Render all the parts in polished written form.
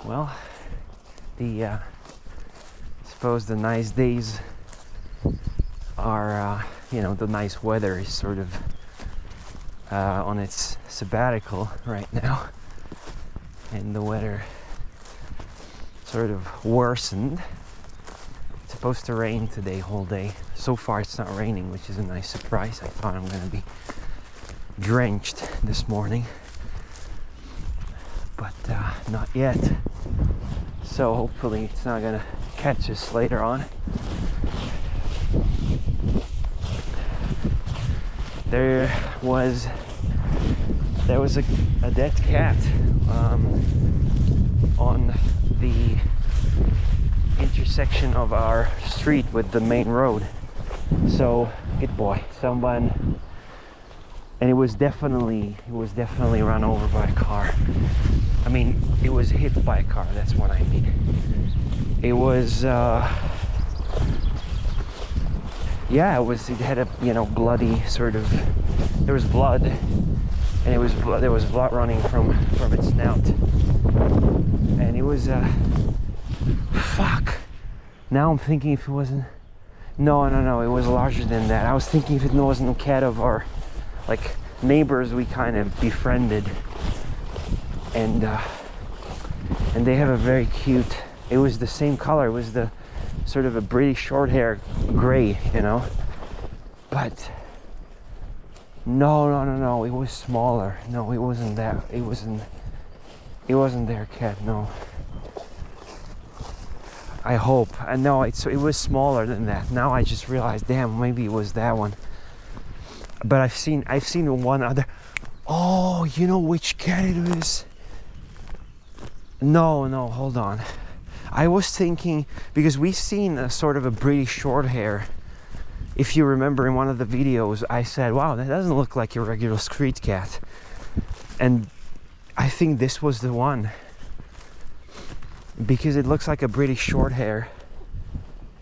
Well, the suppose the nice days are, the nice weather is sort of on its sabbatical right now, and the weather sort of worsened. It's supposed to rain today whole day. So far it's not raining, which is a nice surprise. I thought I'm gonna be drenched this morning, but not yet. So hopefully it's not gonna catch us later on. There was a dead cat on the intersection of our street with the main road. So someone, and it was definitely run over by a car. I mean, it was hit by a car, that's what I mean. It was it had a bloody sort of, there was blood, and there was blood running from its snout, and it was fuck. Now I'm thinking if it wasn't, no, it was larger than that. I was thinking if it wasn't a cat of our neighbors we kind of befriended, and they have a very cute, it was the same color, it was the sort of a British short hair gray, but no, it was smaller. No, it wasn't that, it wasn't their cat, no. I hope. No, it was smaller than that. Now I just realized, damn, maybe it was that one. But I've seen one other. Oh, you know which cat it is? No, hold on. I was thinking, because we've seen a sort of a British short hair. If you remember in one of the videos, I said, wow, that doesn't look like your regular street cat. And I think this was the one, because it looks like a British short hair.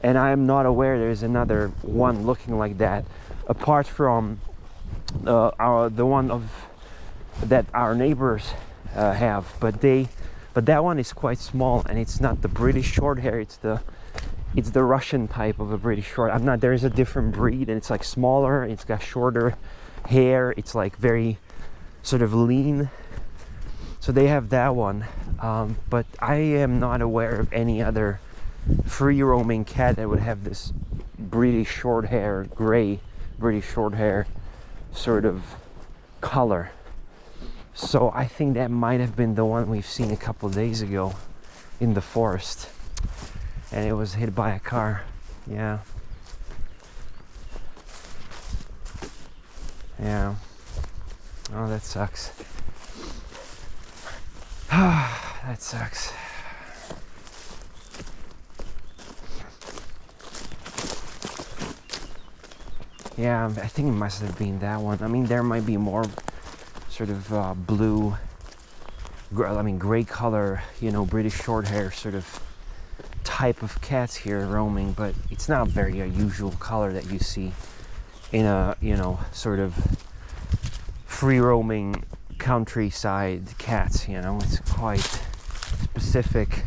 And I am not aware there's another one looking like that, apart from the one that our neighbors have. But that one is quite small, and it's not the British short hair. It's the Russian type of a British short. There is a different breed, and it's like smaller. It's got shorter hair. It's like very sort of lean. So they have that one. But I am not aware of any other free roaming cat that would have this British short hair, gray British short hair sort of color. So I think that might have been the one we've seen a couple of days ago in the forest, and it was hit by a car. Yeah. Oh, that sucks. That sucks. Yeah, I think it must have been that one. I mean, there might be more sort of gray color, British short hair sort of type of cats here roaming, but it's not very usual color that you see in a, sort of free roaming countryside cats, it's quite specific.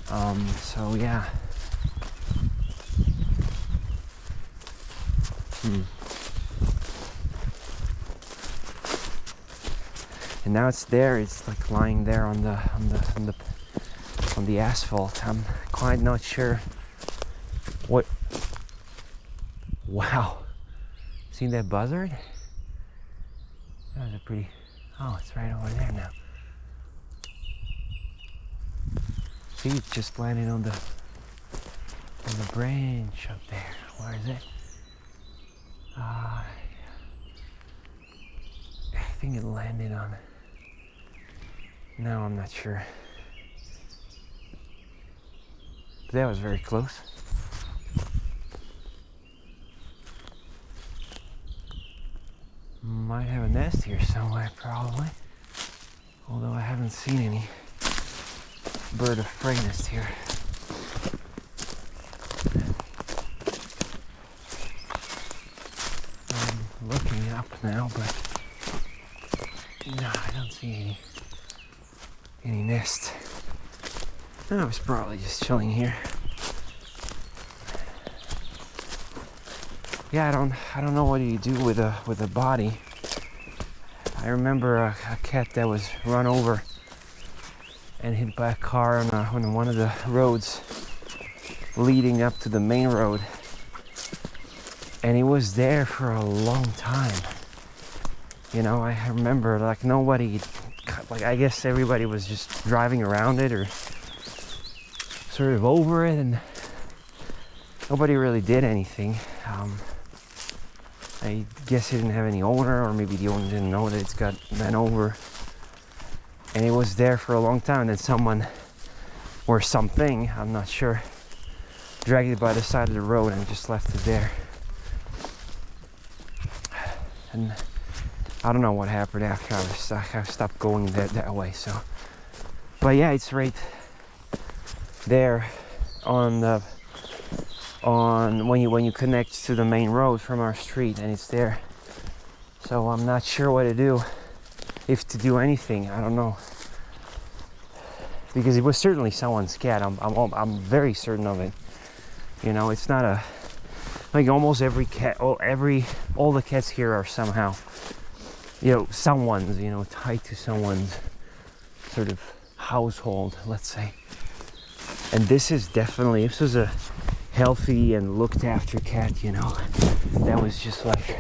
So yeah. And now it's there. It's like lying there on the asphalt. I'm quite not sure what. Wow, seen that buzzard? That was a pretty. Oh, it's right over there now. See, it just landed on the branch up there. Where is it? I think it landed on. No, I'm not sure. But that was very close. Might have a nest here somewhere, probably. Although I haven't seen any bird of prey nest here. I'm looking up now, but no, I don't see any nest. I was probably just chilling here. Yeah, I don't know what you do with a body. I remember a cat that was run over and hit by a car on one of the roads leading up to the main road, and it was there for a long time. You know, I remember like nobody, like I guess everybody was just driving around it or sort of over it, and nobody really did anything. I guess it didn't have any owner, or maybe the owner didn't know that it's got ran over, and it was there for a long time. And then someone or something, I'm not sure, dragged it by the side of the road and just left it there. And I don't know what happened after I stopped going that way. So, but yeah, it's right there on when you connect to the main road from our street, and it's there. So I'm not sure what to do, if to do anything. I don't know, because it was certainly someone's cat. I'm very certain of it. You know, it's not a, like almost every cat, all the cats here are somehow, you know, someone's, you know, tied to someone's sort of household, let's say. And this was a healthy and looked after cat, you know, that was just like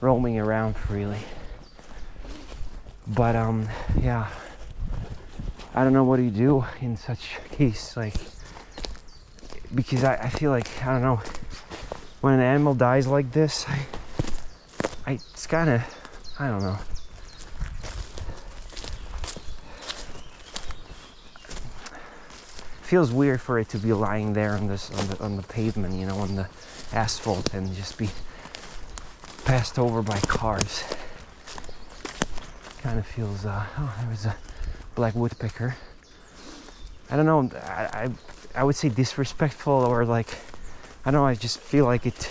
roaming around freely. But yeah, I don't know what do you do in such case, like, because I feel like, I don't know, when an animal dies like this, it's kind of, I don't know. Feels weird for it to be lying there on the pavement, you know, on the asphalt, and just be passed over by cars. Kind of feels. Oh, there was a black woodpecker. I don't know. I would say disrespectful, or like, I don't know. I just feel like it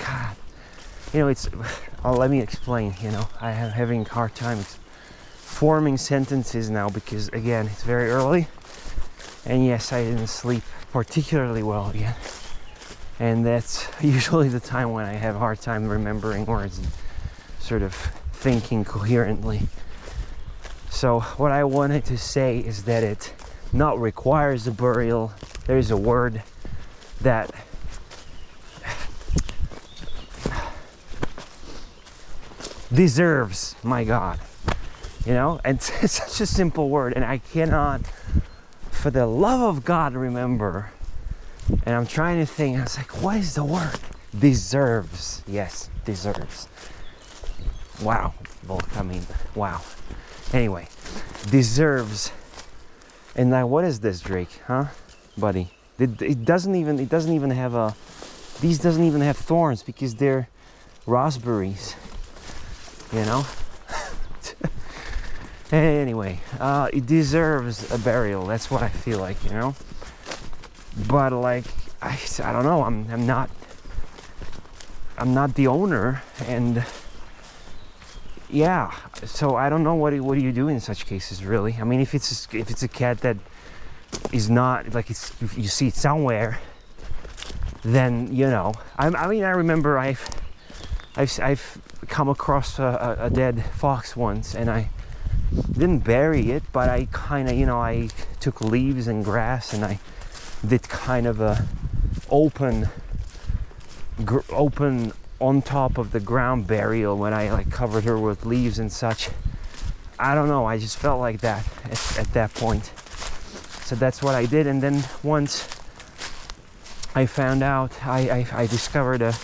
God, you know, it's, let me explain, you know, I am having a hard time forming sentences now, because again, it's very early, and yes, I didn't sleep particularly well again, and that's usually the time when I have a hard time remembering words and sort of thinking coherently. So what I wanted to say is that it not requires a burial. There's a word that deserves, my God, you know, and it's such a simple word, and I cannot, for the love of God, remember. And I'm trying to think, I was like, what is the word? Deserves. Yes, deserves. Wow. Well, I mean, wow. Anyway, deserves. And now, what is this, Drake? Huh, buddy? It doesn't even have these doesn't even have thorns, because they're raspberries. You know. Anyway, it deserves a burial. That's what I feel like, you know. But like, I don't know. I'm not the owner, and yeah. So I don't know what do you do in such cases, really. I mean, if it's a cat that is not like, you see it somewhere, then, you know. I mean, I remember I've come across a dead fox once, and I didn't bury it, but I kind of, you know, I took leaves and grass, and I did kind of a open on top of the ground burial when I like covered her with leaves and such. I don't know, I just felt like that at that point. So that's what I did. And then once I found out, I discovered a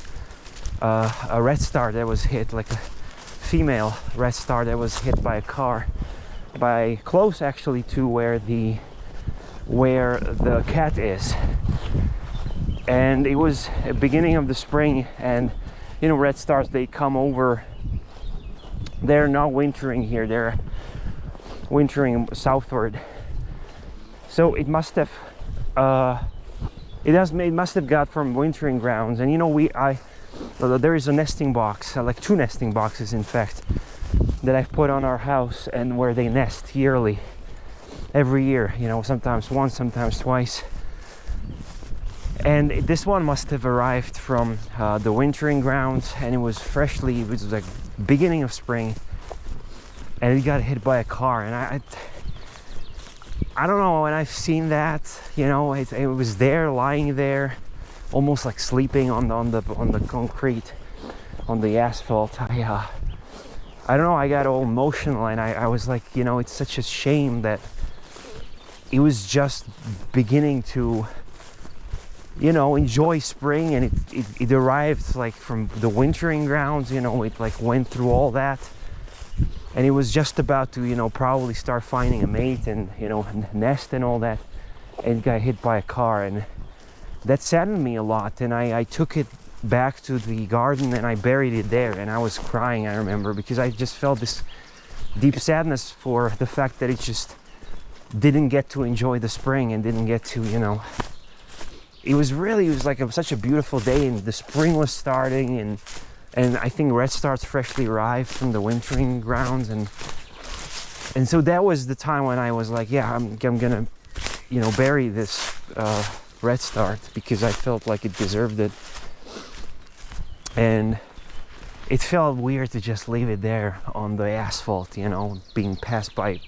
red star that was hit, like a female red star that was hit by a car, by close actually to where the cat is. And it was the beginning of the spring, and you know, red stars, they come over, they're not wintering here, they're wintering southward. So it must have It must have got from wintering grounds. And you know, there is a nesting box, like 2 nesting boxes in fact, that I've put on our house, and where they nest yearly, every year, you know, sometimes once, sometimes twice. And this one must have arrived from the wintering grounds, and it was like beginning of spring, and it got hit by a car. And I don't know, when I've seen that, you know, it was there, lying there, almost like sleeping on the concrete, on the asphalt. I don't know, I got all emotional, and I was like, you know, it's such a shame that it was just beginning to, you know, enjoy spring, and it arrived like from the wintering grounds, you know, it like went through all that, and it was just about to, you know, probably start finding a mate and, you know, nest and all that, and got hit by a car. And that saddened me a lot, and I took it back to the garden and I buried it there, and I was crying, I remember, because I just felt this deep sadness for the fact that it just didn't get to enjoy the spring, and didn't get to, you know, it was like such a beautiful day, and the spring was starting, and I think redstarts freshly arrived from the wintering grounds, and so that was the time when I was like, yeah, I'm gonna, you know, bury this redstart, because I felt like it deserved it. And it felt weird to just leave it there on the asphalt, you know, being passed by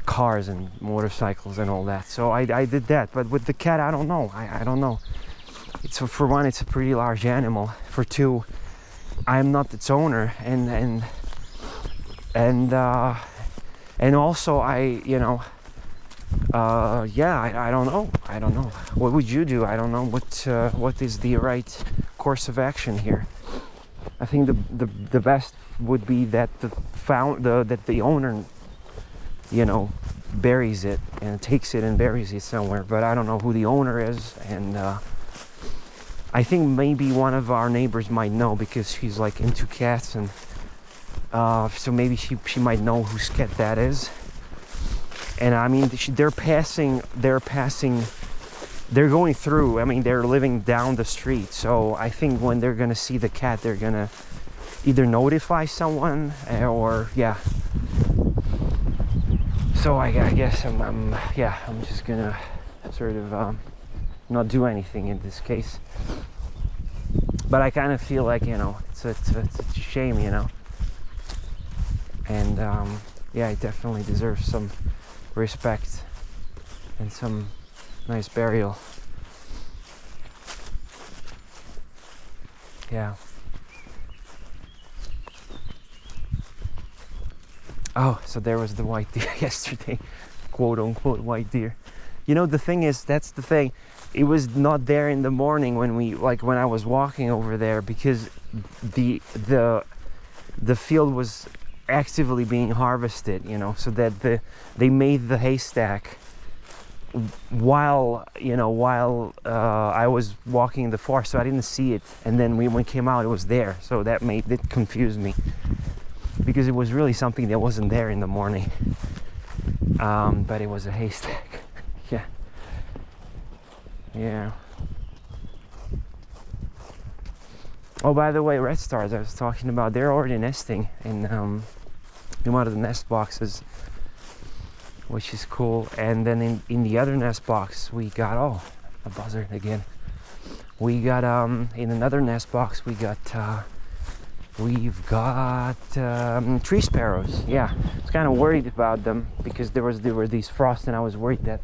cars and motorcycles and all that. So I did that. But with the cat, I don't know. I don't know. It's, for one, it's a pretty large animal. For two, I am not its owner, and also I don't know. What would you do? I don't know what is the right course of action here. I think the best would be that the owner, you know, buries it and takes it and buries it somewhere. But I don't know who the owner is, and I think maybe one of our neighbors might know, because she's like into cats, and so maybe she might know whose cat that is. And I mean, they're going through. I mean, they're living down the street, so I think when they're gonna see the cat, they're gonna either notify someone or yeah. So I guess I'm just gonna sort of not do anything in this case. But I kind of feel like, you know, it's a shame, you know. And yeah, it definitely deserves some respect and some nice burial. Yeah. Oh, so there was the white deer yesterday, quote unquote white deer. You know, the thing is, that's the thing. It was not there in the morning when I was walking over there, because the field was actively being harvested, you know, so that they made the haystack while I was walking in the forest, so I didn't see it. And then when it came out, it was there, so that confused me, because it was really something that wasn't there in the morning. But it was a haystack. Yeah. Oh, by the way, redstars I was talking about, they're already nesting in one of the nest boxes, which is cool. And then in the other nest box we got, oh, a buzzard again. We got in another nest box we've got tree sparrows. Yeah, I was kind of worried about them, because there were these frosts, and I was worried that,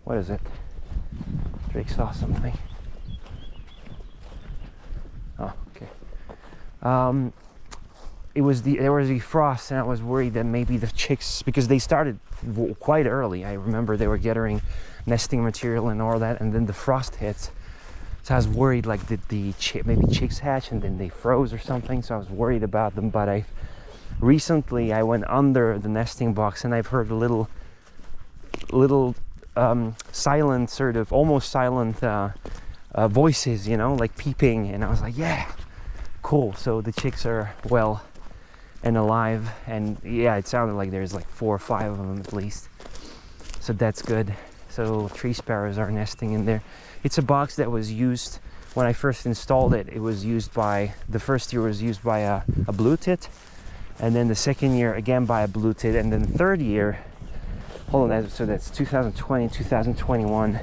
what is it? Drake saw something. Oh, okay. There was the frost, and I was worried that maybe the chicks, because they started quite early. I remember they were gathering nesting material and all that, and then the frost hits. So I was worried, like, did maybe chicks hatch and then they froze or something. So I was worried about them. But recently I went under the nesting box, and I've heard a little silent, sort of almost silent voices, you know, like peeping. And I was like, yeah, cool. So the chicks are well and alive, and yeah, it sounded like there's like 4 or 5 of them at least, so that's good. So tree sparrows are nesting in there. It's a box that was used when I first installed it. It was used by, the first year was used by a blue tit, and then the second year again by a blue tit, and then the third year, hold on, so that's 2020, 2021,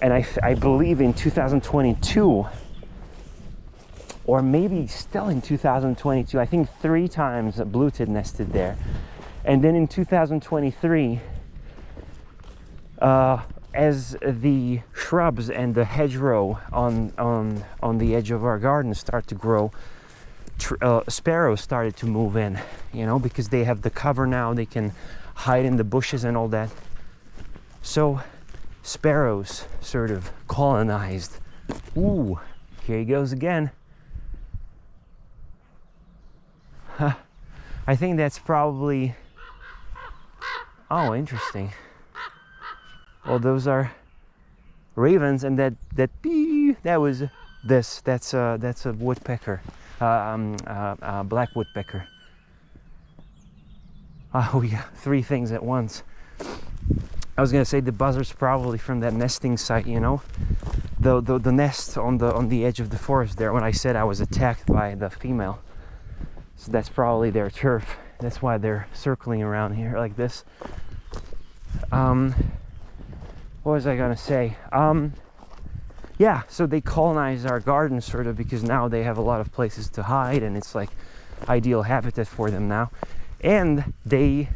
and I believe in 2022, or maybe still in 2022, I think 3 times a blue tit nested there. And then in 2023, as the shrubs and the hedgerow on the edge of our garden start to grow, sparrows started to move in, you know, because they have the cover now, they can hide in the bushes and all that. So sparrows sort of colonized. Ooh, here he goes again. Huh. I think that's probably, oh, interesting. Well, those are ravens, and that was this. That's a woodpecker, black woodpecker. Oh, we got 3 things at once. I was gonna say the buzzards probably from that nesting site, you know, the nest on the edge of the forest there. When I said I was attacked by the female, so that's probably their turf. That's why they're circling around here like this. What was I gonna say? Yeah, so they colonize our garden sort of, because now they have a lot of places to hide, and it's like ideal habitat for them now. And they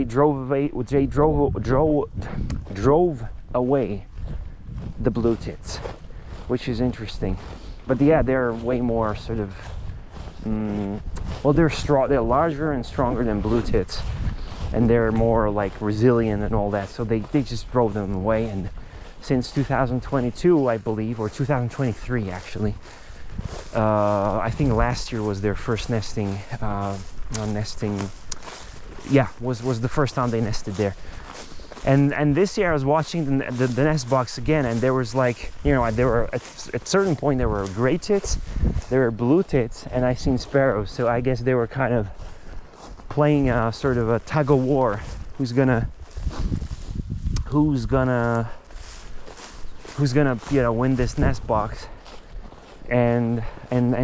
drove away the blue tits, which is interesting. But yeah, they're way more sort of well, they're larger and stronger than blue tits, and they're more like resilient and all that, so they just drove them away. And since 2022, I believe, or 2023 actually, I think last year was their first nesting, yeah, was the first time they nested there. And this year I was watching the nest box again, and there was like, you know, there were at a certain point there were gray tits, there were blue tits, and I seen sparrows. So I guess they were kind of playing a sort of a tug of war. Who's gonna you know, win this nest box? And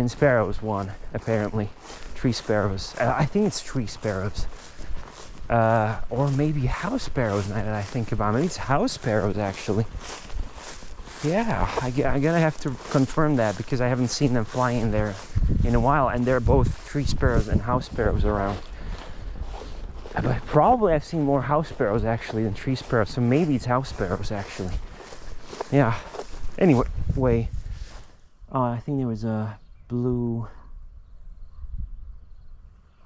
sparrows won, apparently. Tree sparrows. I think it's tree sparrows. Or maybe house sparrows, now that I think about it. Maybe it's house sparrows, actually. Yeah, I'm gonna have to confirm that, because I haven't seen them flying in there in a while, and they're both tree sparrows and house sparrows around. But probably I've seen more house sparrows actually than tree sparrows, so maybe it's house sparrows actually. Yeah. Anyway, I think there was a blue.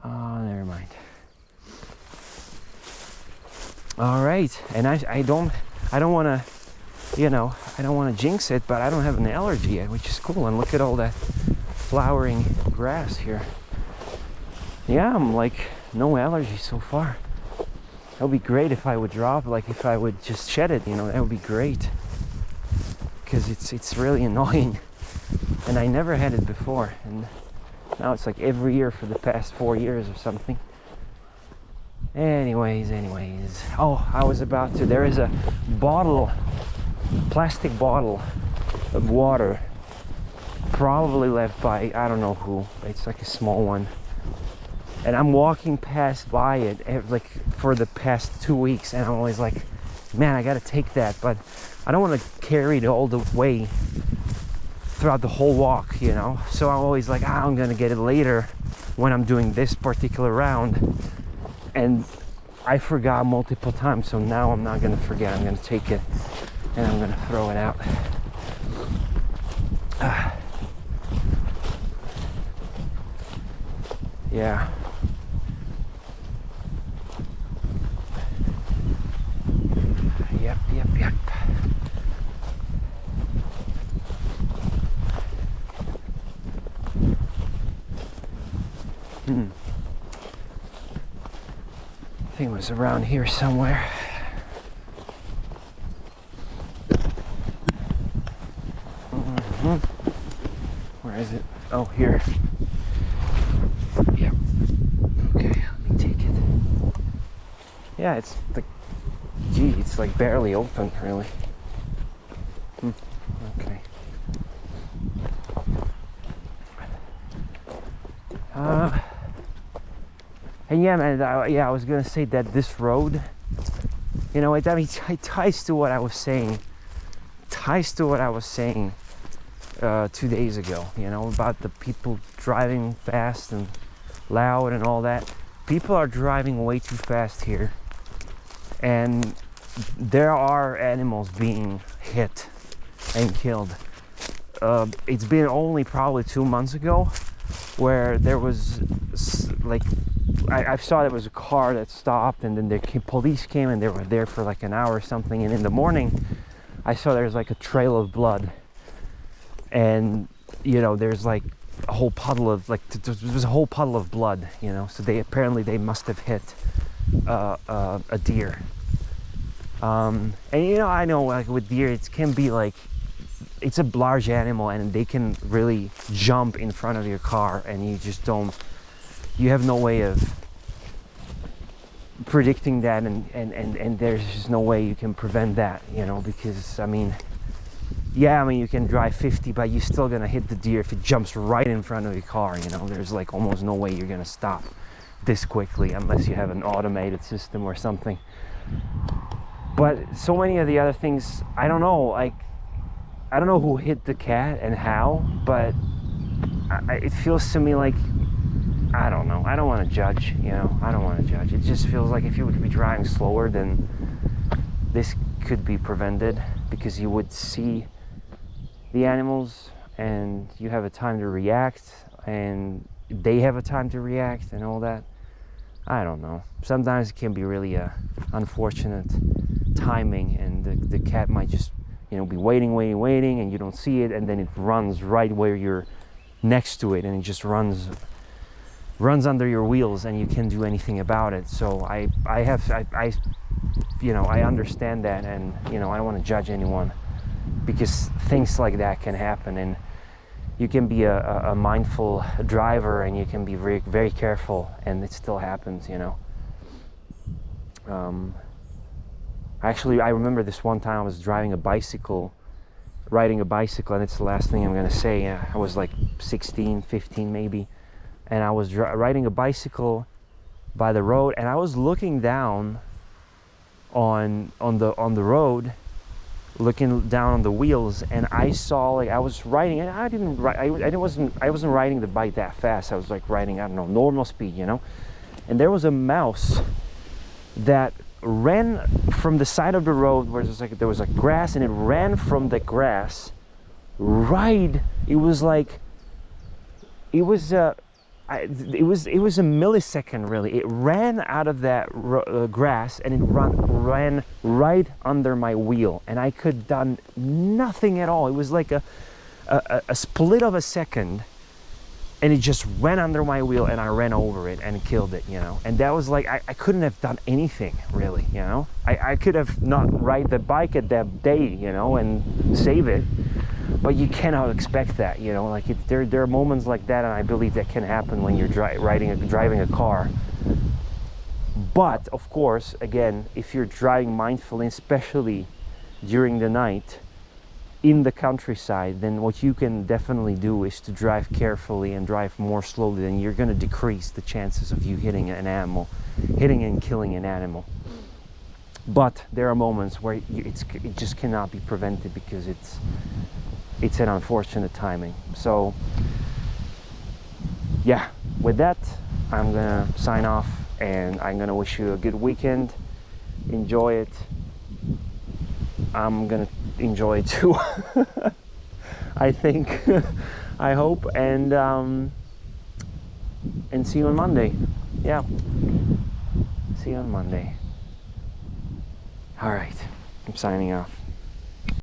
Never mind. All right, and I don't want to, you know, I don't want to jinx it, but I don't have an allergy yet, which is cool. And look at all that flowering grass here. Yeah, I'm like, no allergies so far. That would be great if I would drop, like if I would just shed it, you know, that would be great. Because it's really annoying. And I never had it before, and now it's like every year for the past 4 years or something. Anyways. Oh, I was about to, there is a bottle, plastic bottle of water, probably left by, I don't know who, it's like a small one. And I'm walking by it like for the past 2 weeks, and I'm always like, man, I gotta take that, but I don't want to carry it all the way throughout the whole walk, you know. So I'm always like, I'm gonna get it later when I'm doing this particular round. And I forgot multiple times, so now I'm not gonna forget. I'm gonna take it and I'm gonna throw it out. Yeah. Yep. I think it was around here somewhere. Where is it? Oh, here. Yep. Okay, let me take it. Yeah, it's Gee, it's like barely open, really. Okay. And yeah, man, I was gonna say that this road, you know, it ties to what I was saying. Ties to what I was saying 2 days ago, you know, about the people driving fast and loud and all that. People are driving way too fast here, and there are animals being hit and killed. It's been only probably 2 months ago where there was like I saw there was a car that stopped, and then police came and they were there for like an hour or something, and in the morning I saw there's like a trail of blood, and you know there's like a whole puddle of there was a whole puddle of blood, you know, so they must have hit a deer. And you know, I know like with deer it can be like it's a large animal and they can really jump in front of your car, and you have no way of predicting that, and there's just no way you can prevent that, you know, because I mean you can drive 50, but you're still gonna hit the deer if it jumps right in front of your car, you know. There's like almost no way you're gonna stop this quickly unless you have an automated system or something. But so many of the other things, I don't know, like I don't know who hit the cat and how, but it feels to me like, I don't know, I don't want to judge, you know, I don't want to judge. It just feels like if you would be driving slower, then this could be prevented, because you would see the animals and you have a time to react, and they have a time to react and all that. I don't know. Sometimes it can be really unfortunate timing, and the cat might just, you know, be waiting, and you don't see it, and then it runs right where you're next to it, and it just runs under your wheels, and you can't do anything about it. So I you know, I understand that, and you know, I don't want to judge anyone, because things like that can happen, and you can be a mindful driver, and you can be very, very careful, and it still happens, you know. Actually, I remember this one time I was riding a bicycle, and it's the last thing I'm gonna say. I was like 16, 15 maybe, and I was riding a bicycle by the road, and I was looking down on the road, looking down on the wheels, and I saw, like, I was riding, and I wasn't riding the bike that fast. I was like riding, I don't know, normal speed, you know. And there was a mouse that ran from the side of the road where there was like grass, and it ran from the grass right. It was a millisecond, really. It ran out of that grass, and it ran right under my wheel, and I could done nothing at all. It was like a split of a second, and it just went under my wheel, and I ran over it and killed it, you know. And that was like, I couldn't have done anything, really, you know. I could have not ride the bike at that day, you know, and save it. But you cannot expect that, you know. Like there are moments like that, and I believe that can happen when you're driving a car. But of course, again, if you're driving mindfully, especially during the night in the countryside, then what you can definitely do is to drive carefully and drive more slowly. Then you're going to decrease the chances of you hitting and killing an animal. But there are moments where it just cannot be prevented, because it's an unfortunate timing. So yeah, with that, I'm gonna sign off, and I'm gonna wish you a good weekend. Enjoy it. I'm gonna enjoy it too. I think. I hope, and see you on Monday. Yeah, see you on Monday. All right, I'm signing off.